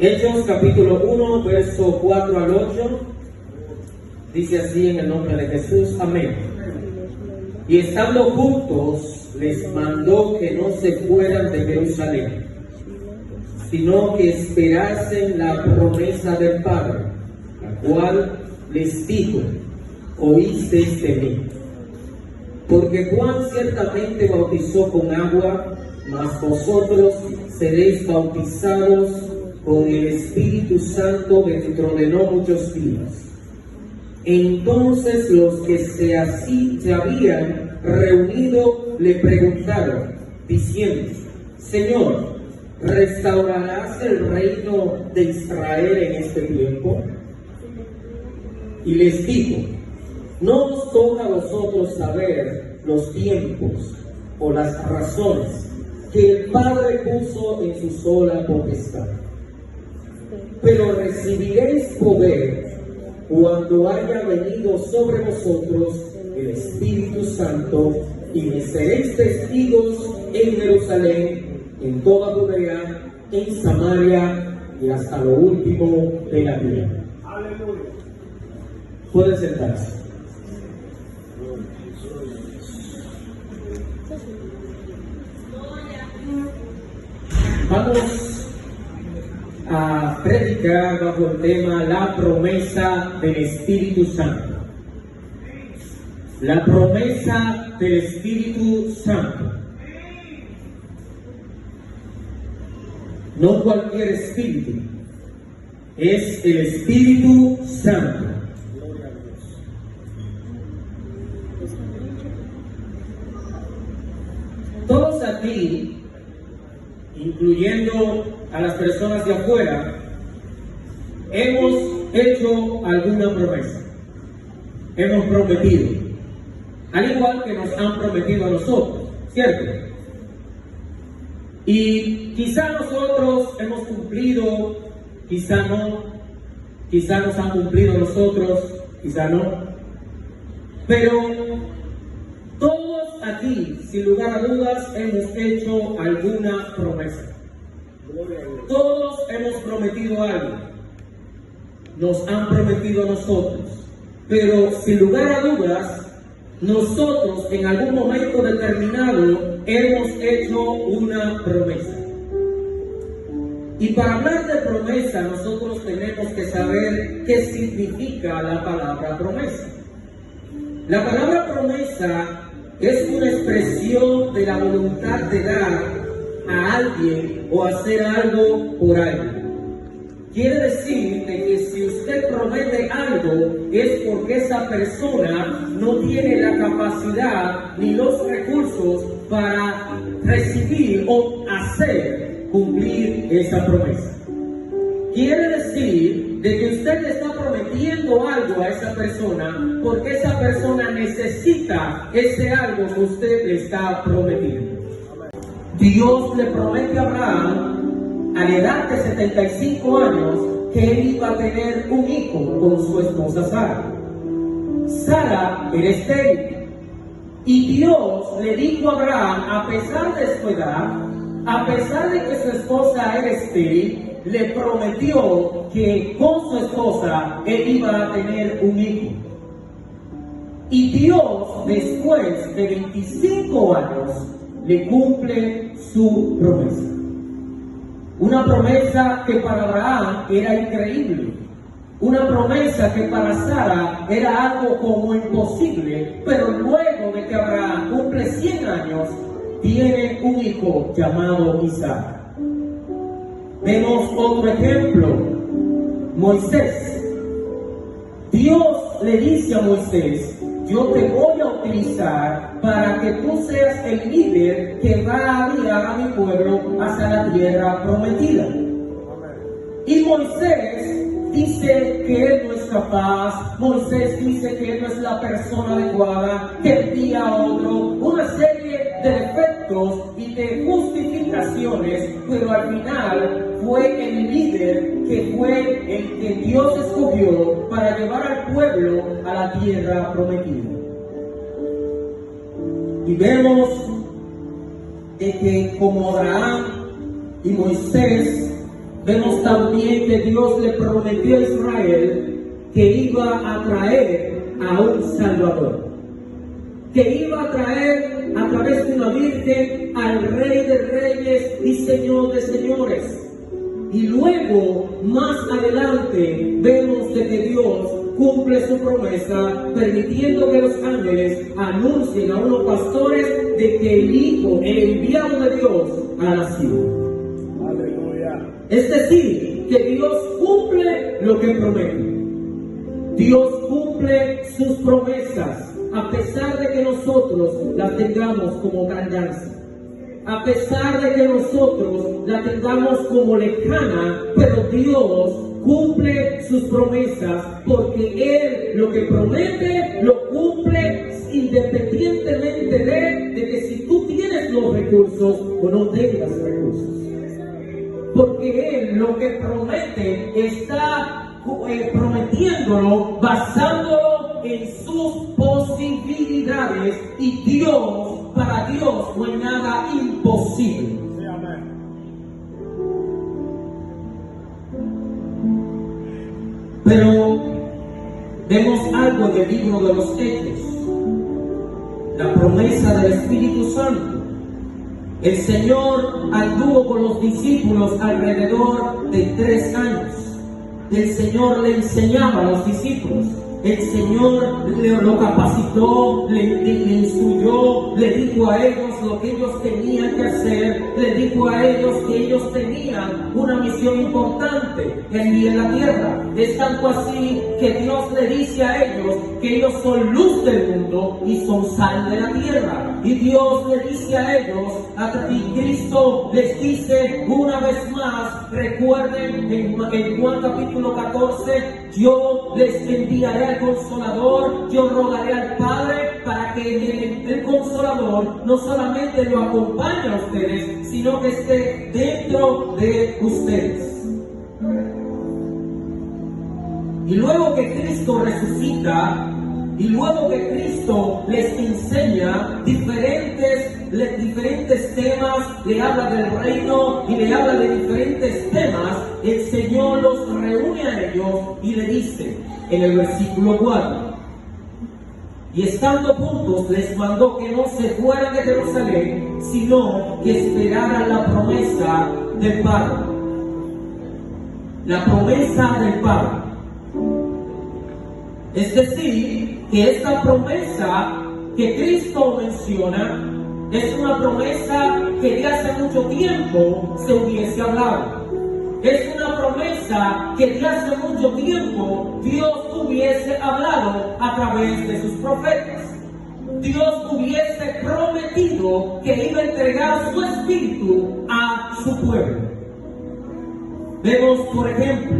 Hechos capítulo 1, verso 4 al 8, dice así en el nombre de Jesús, amén. Y estando juntos, les mandó que no se fueran de Jerusalén, sino que esperasen la promesa del Padre, la cual les dijo, oísteis de mí. Porque Juan ciertamente bautizó con agua, mas vosotros seréis bautizados con el Espíritu Santo dentro de no muchos días. Entonces los que se habían reunido le preguntaron, diciendo, Señor, ¿restaurarás el reino de Israel en este tiempo? Y les dijo, no os toca a vosotros saber los tiempos o las razones que el Padre puso en su sola potestad. Pero recibiréis poder cuando haya venido sobre vosotros el Espíritu Santo, y me seréis testigos en Jerusalén, en toda Judea, en Samaria y hasta lo último de la tierra. Aleluya. Pueden sentarse. Vamos a predicar bajo el tema la promesa del Espíritu Santo. La promesa del Espíritu Santo. No cualquier espíritu, es el Espíritu Santo. Todos aquí, incluyendo a las personas de afuera, hemos hecho alguna promesa. Hemos prometido, al igual que nos han prometido a nosotros, ¿cierto? Y quizá nosotros hemos cumplido, quizá no, quizá nos han cumplido nosotros, quizá no, pero todos aquí, sin lugar a dudas, hemos hecho alguna promesa. Todos hemos prometido algo. Nos han prometido a nosotros. Pero sin lugar a dudas, nosotros en algún momento determinado hemos hecho una promesa. Y para hablar de promesa, nosotros tenemos que saber qué significa la palabra promesa. La palabra promesa es una expresión de la voluntad de dar a alguien o hacer algo por alguien. Quiere decir que si usted promete algo es porque esa persona no tiene la capacidad ni los recursos para recibir o hacer cumplir esa promesa. Quiere decir de que usted le está prometiendo algo a esa persona porque esa persona necesita ese algo que usted le está prometiendo. Dios le promete a Abraham a la edad de 75 años que él iba a tener un hijo con su esposa Sara. Sara era estéril y Dios le dijo a Abraham, a pesar de su edad, a pesar de que su esposa era estéril, le prometió que con su esposa él iba a tener un hijo. Y Dios, después de 25 años, le cumple su promesa. Una promesa que para Abraham era increíble. Una promesa que para Sara era algo como imposible. Pero luego de que Abraham cumple 100 años, tiene un hijo llamado Isaac. Vemos otro ejemplo, Moisés. Dios le dice a Moisés, yo te voy a utilizar para que tú seas el líder que va a guiar a mi pueblo hacia la tierra prometida. Y Moisés dice que él no es capaz, Moisés dice que él no es la persona adecuada, que envía a otro, una serie de defectos y de justificaciones, pero al final fue el líder que fue el que Dios escogió para llevar al pueblo a la tierra prometida. Y vemos de que como Abraham y Moisés vemos también que Dios le prometió a Israel que iba a traer a un Salvador, que iba a traer a través de una virgen al Rey de Reyes y Señor de Señores. Y luego, más adelante, vemos de que Dios cumple su promesa, permitiendo que los ángeles anuncien a unos pastores de que el Hijo, el enviado de Dios, ha nacido. Aleluya. Es decir, que Dios cumple lo que promete. Dios cumple sus promesas, a pesar de que nosotros las tengamos como tardanza. A pesar de que nosotros la tengamos como lejana, pero Dios cumple sus promesas, porque Él lo que promete lo cumple independientemente de que si tú tienes los recursos o no tengas recursos. Porque Él lo que promete está prometiéndolo basándolo en sus posibilidades, y Dios, para Dios no hay nada imposible. Sí, amén. Pero vemos algo del libro de los Hechos, la promesa del Espíritu Santo. El Señor anduvo con los discípulos alrededor de 3 años. El Señor le enseñaba a los discípulos. El Señor lo capacitó, le instruyó, le dijo a ellos lo que ellos tenían que hacer, le dijo a ellos que ellos tenían una misión importante en la tierra. Es tanto así que Dios le dice a ellos que ellos son luz del mundo y son sal de la tierra. Y Dios le dice a ellos, y Cristo les dice una vez más, recuerden en Juan capítulo 14, yo les enviaré al Consolador, yo rogaré al Padre para que el Consolador no solamente lo acompañe a ustedes, sino que esté dentro de ustedes. Y luego que Cristo resucita, y luego que Cristo les enseña diferentes temas, le habla del reino y le habla de diferentes temas, el Señor los reúne a ellos y le dice en el versículo 4: y estando juntos les mandó que no se fueran de Jerusalén, sino que esperaran la promesa del Padre. La promesa del Padre. Es decir, que esta promesa que Cristo menciona es una promesa que de hace mucho tiempo se hubiese hablado. Es una promesa que de hace mucho tiempo Dios hubiese hablado a través de sus profetas. Dios hubiese prometido que iba a entregar su espíritu a su pueblo. Vemos, por ejemplo,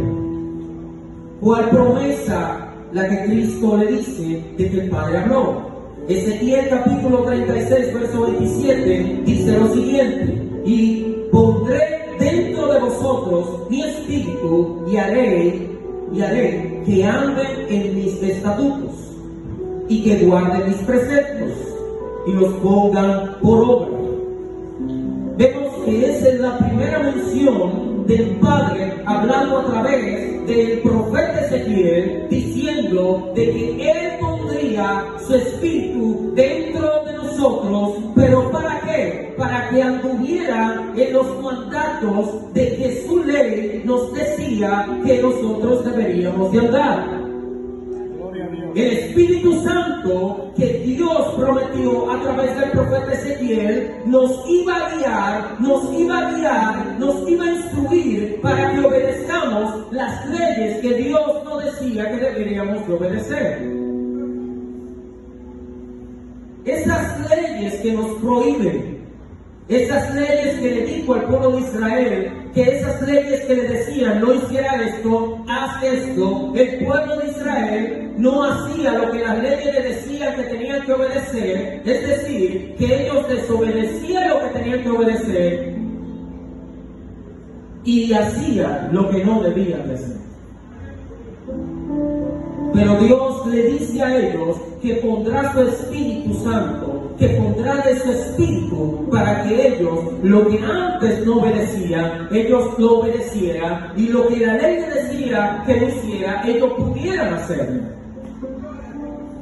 cuál promesa la que Cristo le dice de que el Padre habló. Ezequiel capítulo 36, verso 27, dice lo siguiente: y pondré dentro de vosotros mi espíritu y haré que anden en mis estatutos y que guarden mis preceptos y los pongan por obra. Vemos que esa es la primera mención del Padre hablando a través del profeta Ezequiel, diciendo de que Él pondría su espíritu dentro de nosotros, pero ¿para qué? Para que anduviera en los mandatos de que su ley nos decía que nosotros deberíamos de andar. El Espíritu Santo que Dios prometió a través del profeta Ezequiel nos iba a guiar, nos iba a instruir para que obedezcamos las leyes que Dios nos decía que deberíamos de obedecer. Esas leyes que nos prohíben, esas leyes que le dijo al pueblo de Israel, que esas leyes que le decían no hiciera esto, haz esto, el pueblo de Israel no hacía lo que las leyes le decían que tenían que obedecer, es decir, que ellos desobedecían lo que tenían que obedecer y hacían lo que no debían de hacer. Pero Dios le dice a ellos que pondrá su Espíritu Santo, que pondrá de su Espíritu para que ellos, lo que antes no obedecían, ellos lo obedecieran, y lo que la ley le decía que lo hiciera, ellos pudieran hacerlo.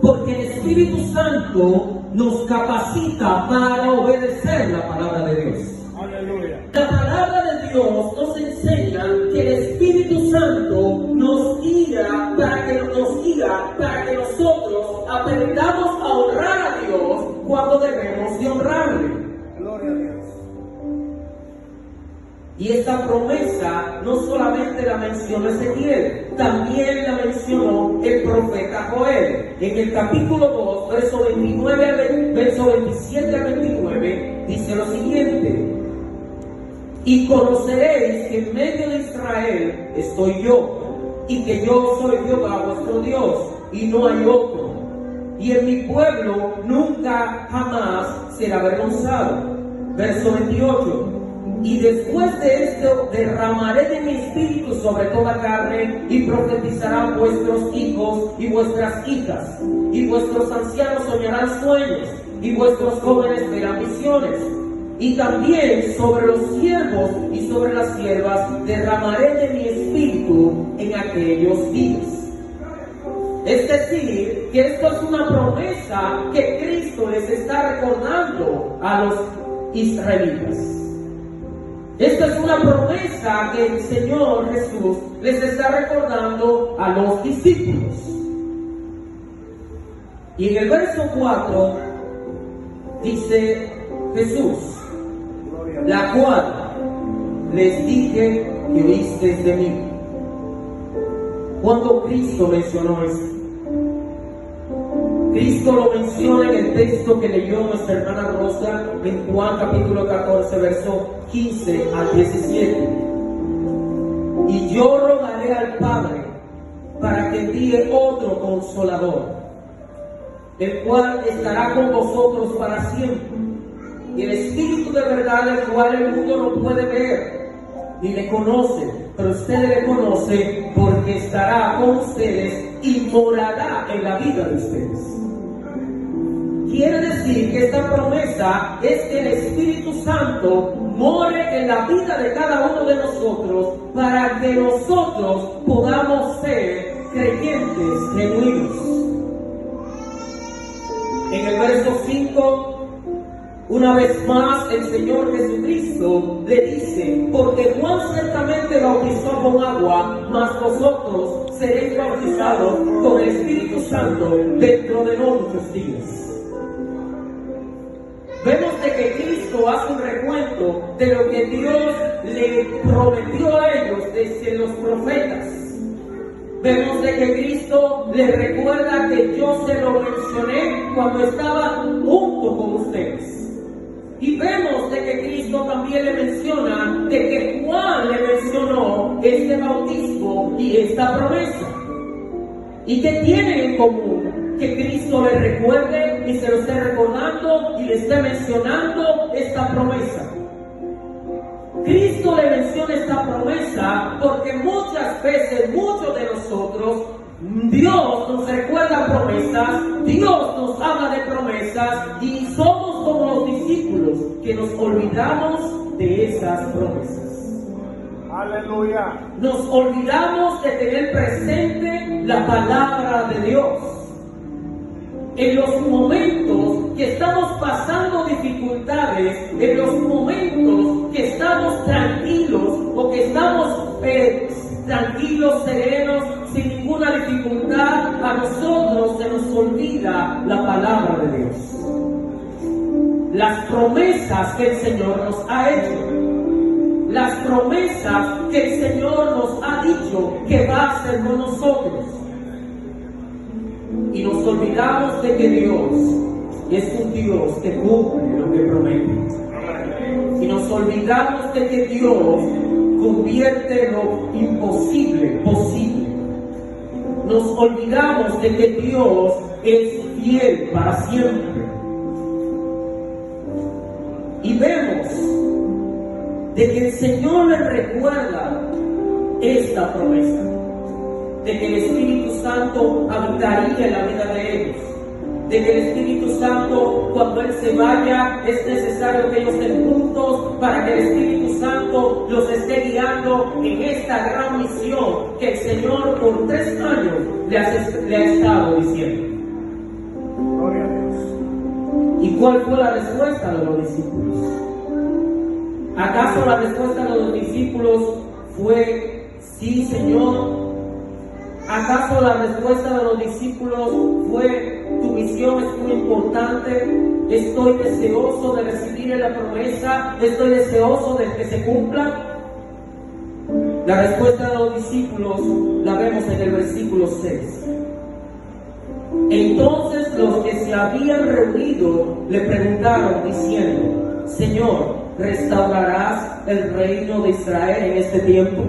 Porque el Espíritu Santo nos capacita para obedecer la palabra de Dios. Aleluya. La palabra de Dios nos enseña que el Espíritu Santo nos guía para que nosotros aprendamos a honrar a Dios cuando debemos de honrarle. Gloria a Dios. Y esta promesa no solamente la mencionó Ezequiel, también la mencionó el profeta Joel. En el capítulo 2, verso 27 al 29, dice lo siguiente: y conoceréis que en medio de Israel estoy yo, y que yo soy Jehová vuestro Dios, y no hay otro. Y en mi pueblo nunca jamás será avergonzado. Verso 28. Y después de esto derramaré de mi espíritu sobre toda carne, y profetizarán vuestros hijos y vuestras hijas, y vuestros ancianos soñarán sueños, y vuestros jóvenes verán visiones. Y también sobre los siervos y sobre las siervas derramaré de mi espíritu en aquellos días. Es decir, que esto es una promesa que Cristo les está recordando a los israelitas. Esta es una promesa que el Señor Jesús les está recordando a los discípulos. Y en el verso 4 dice Jesús: la cual les dije que oísteis de mí. Cuando Cristo mencionó esto, Cristo lo menciona en el texto que leyó nuestra hermana Rosa en Juan capítulo 14, verso 15 al 17. Y yo rogaré al Padre para que envíe otro consolador, el cual estará con vosotros para siempre. Y el Espíritu de verdad, el cual el mundo no puede ver ni le conoce, pero ustedes le conocen, porque estará con ustedes y morará en la vida de ustedes. Quiere decir que esta promesa es que el Espíritu Santo more en la vida de cada uno de nosotros para que nosotros podamos ser creyentes genuinos. En el verso 5, una vez más el Señor Jesucristo le dice: porque Juan ciertamente bautizó con agua, mas vosotros seréis bautizados con el Espíritu Santo dentro de no muchos días. Vemos de que Cristo hace un recuento de lo que Dios le prometió a ellos desde los profetas. Vemos de que Cristo les recuerda que yo se lo mencioné cuando estaba junto con ustedes. Y vemos de que Cristo también le menciona de que Juan le mencionó este bautismo y esta promesa. ¿Y qué tienen en común? Que Cristo le recuerde y se lo esté recordando y le esté mencionando esta promesa. Cristo le menciona esta promesa porque muchas veces, muchos de nosotros, Dios nos recuerda promesas, Dios nos habla de promesas y somos como los discípulos que nos olvidamos de esas promesas. Aleluya. Nos olvidamos de tener presente la palabra de Dios. En los momentos que estamos pasando dificultades, en los momentos que estamos tranquilos o que estamos tranquilos, serenos, sin ninguna dificultad, a nosotros se nos olvida la palabra de Dios. Las promesas que el Señor nos ha hecho. Las promesas que el Señor nos ha dicho que va a hacer con nosotros. Y nos olvidamos de que Dios es un Dios que cumple lo que promete. Y nos olvidamos de que Dios convierte lo imposible posible. Nos olvidamos de que Dios es fiel para siempre. Y vemos de que el Señor le recuerda esta promesa. de que el Espíritu Santo habitaría en la vida de ellos, de que el Espíritu Santo, cuando Él se vaya, es necesario que ellos estén juntos para que el Espíritu Santo los esté guiando en esta gran misión que el Señor por 3 años le ha estado diciendo. Gloria a Dios. ¿Y cuál fue la respuesta de los discípulos? ¿Acaso la respuesta de los discípulos fue sí, Señor? ¿Acaso la respuesta de los discípulos fue tu misión es muy importante? Estoy deseoso de recibir la promesa, estoy deseoso de que se cumpla. La respuesta de los discípulos la vemos en el versículo 6. Entonces los que se habían reunido le preguntaron diciendo: Señor, ¿restaurarás el reino de Israel en este tiempo?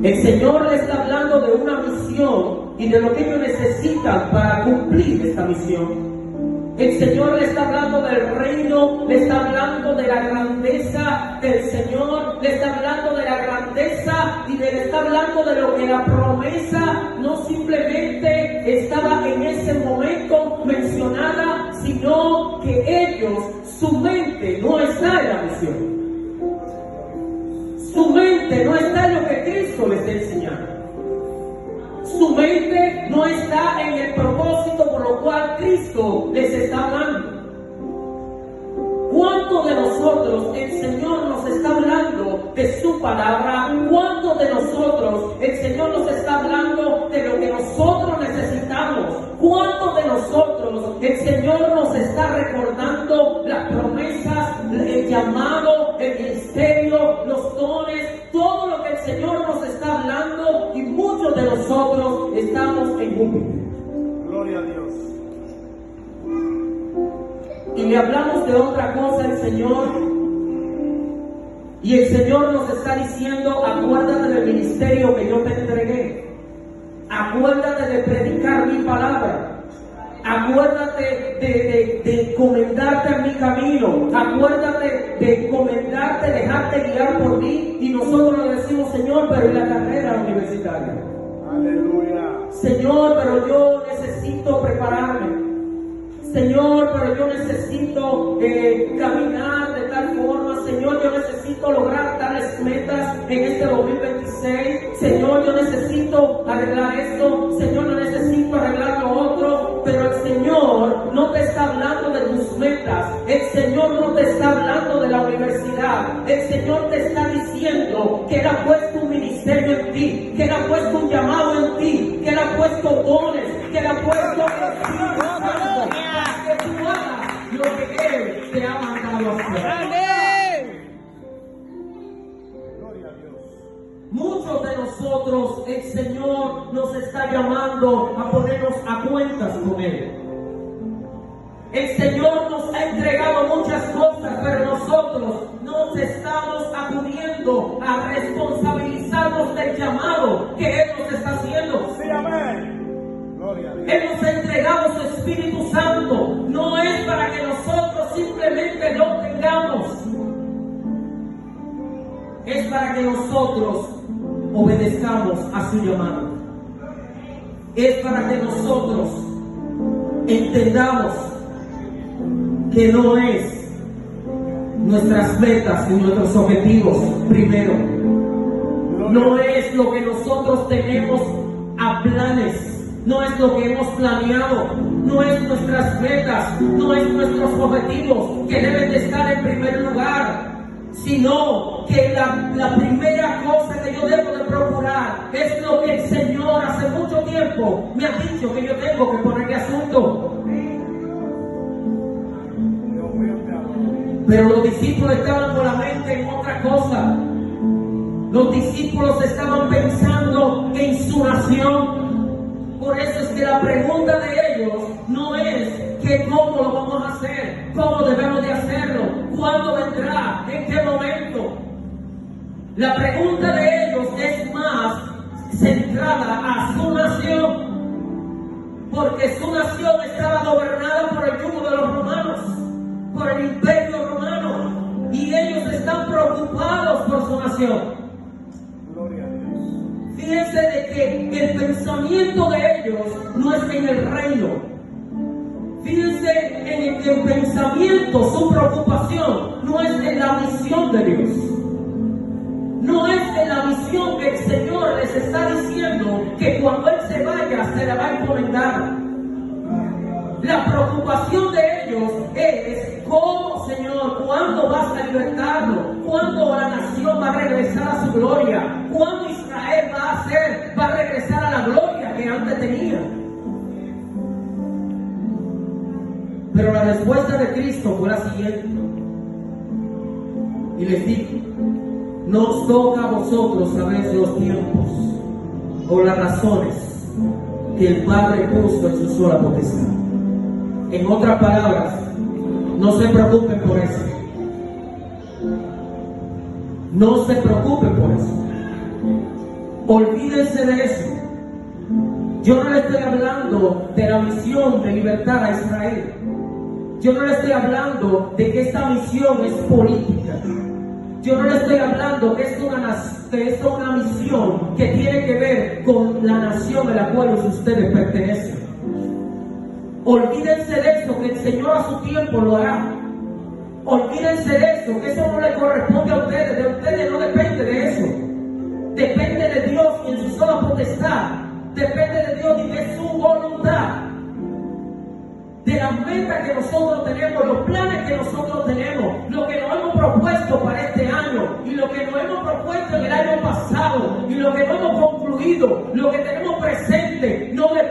El Señor le está hablando de una misión y de lo que ellos necesitan para cumplir esta misión. El Señor le está hablando del reino, le está hablando de la grandeza del Señor, le está hablando de la grandeza y le está hablando de lo que la promesa no simplemente estaba en ese momento mencionada, sino que ellos, su mente no está en la misión. Su mente no está en lo que Cristo les está enseñando. Su mente no está en el propósito por lo cual Cristo les está hablando. ¿Cuántos de nosotros el Señor nos está hablando de su palabra? ¿Cuántos de nosotros el Señor nos está hablando de lo que nosotros necesitamos? ¿Cuántos de nosotros el Señor nos está recordando las promesas, el llamado, el ministerio, los dones, todo lo que el Señor nos está hablando? Y muchos de nosotros estamos en Júpiter. Gloria a Dios. Y le hablamos de otra cosa al Señor. Y el Señor nos está diciendo: acuérdate del ministerio que yo te entregué. Acuérdate de predicar mi palabra. Acuérdate de encomendarte a mi camino. Acuérdate de encomendarte, dejarte guiar por mí. Y nosotros le decimos: Señor, pero ¿y la carrera universitaria? Aleluya. Señor, pero yo necesito prepararme. Señor, pero yo necesito caminar de tal forma. Señor, yo necesito lograr tales metas en este 2026. Señor, yo necesito arreglar esto. Señor, yo necesito arreglar lo otro. Pero el Señor no te está hablando de tus metas. El Señor no te está hablando de la universidad. El Señor te está diciendo que Él ha puesto un ministerio en ti, que Él ha puesto un llamado en ti, que Él ha puesto dones, que Él ha puesto que tú hagas lo que Él te ha mandado a hacer. Gloria a Dios. Muchos de nosotros, el Señor nos está llamando a ponernos a cuentas con Él. El Señor nos ha entregado muchas cosas, pero nosotros nos estamos acudiendo a responsabilizarnos del llamado que Él nos está haciendo. Sí, amén. Gloria a Dios. Él nos ha entregado su Espíritu Santo. No es para que nosotros simplemente lo tengamos. Es para que nosotros obedezcamos a su llamado. Es para que nosotros entendamos que no es nuestras metas y nuestros objetivos primero. No es lo que nosotros tenemos a planes. No es lo que hemos planeado, no es nuestras metas, no es nuestros objetivos que deben de estar en primer lugar, sino que la primera cosa que yo debo de procurar es lo que el Señor hace mucho tiempo me ha dicho que yo tengo que poner de asunto. Pero los discípulos estaban con la mente en otra cosa. Los discípulos estaban pensando en su nación. Por eso es que la pregunta de ellos no es que cómo lo vamos a hacer, cómo debemos de hacerlo, cuándo vendrá, en qué momento. La pregunta de ellos es más centrada a su nación, porque su nación estaba gobernada por el yugo de los romanos, por el imperio romano, y ellos están preocupados por su nación. Gloria a Dios. Fíjense de que el pensamiento de ellos no es en el reino. Fíjense en el pensamiento, su preocupación no es en la misión de Dios. No es en la misión que el Señor les está diciendo que cuando Él se vaya se la va a encomendar. La preocupación de ellos es cómo, Señor, cuándo vas a libertarnos, cuándo la nación va a regresar a su gloria, cuándo Israel va a regresar a la gloria que antes tenía. Pero la respuesta de Cristo fue la siguiente. Y les dijo: no os toca a vosotros saber de los tiempos o las razones que el Padre puso en su sola potestad. En otras palabras, no se preocupen por eso. No se preocupen por eso. Olvídense de eso. Yo no le estoy hablando de la misión de libertar a Israel. Yo no le estoy hablando de que esta misión es política. Yo no le estoy hablando que esto es una misión que tiene que ver con la nación a la cual ustedes pertenecen. Olvídense de eso, que el Señor a su tiempo lo hará. Olvídense de eso, que eso no le corresponde a ustedes. De ustedes no depende de eso. Depende de Dios y en su sola potestad. Depende de Dios y de su voluntad. De las metas que nosotros tenemos, los planes que nosotros tenemos, lo que nos hemos propuesto para este año y lo que nos hemos propuesto en el año pasado y lo que no hemos concluido, lo que tenemos presente, no depende